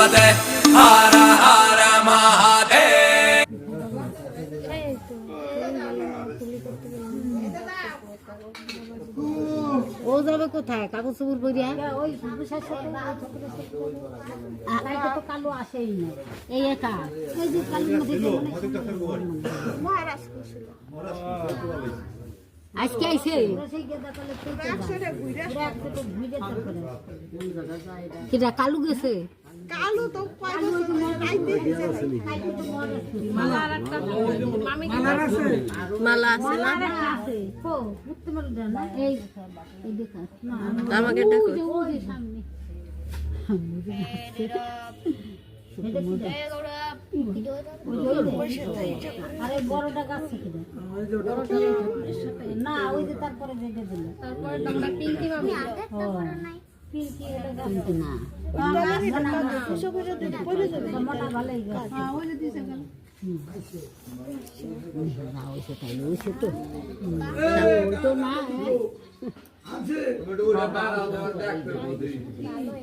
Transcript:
মহাদেব হর হর মহাদেব। ও যাবে কোথায় কাগজ চুপুর করিয়া ওই তো কালো আসেই না এই একা এই যে কালো আজকে আইছে কিটা কালু গেছে কালু তো মালা আছে আমাকে আরে বড়টা গাছ না ওই যে তারপরে ভেজে দিল তারপরে তোমরা পিঙ্কি মামি পিঙ্কি না মোটা ভালোই গাছ ওই যে দিছে গেল তো না আছে ওটা বাড়া দাও দেখতে বলছি ওই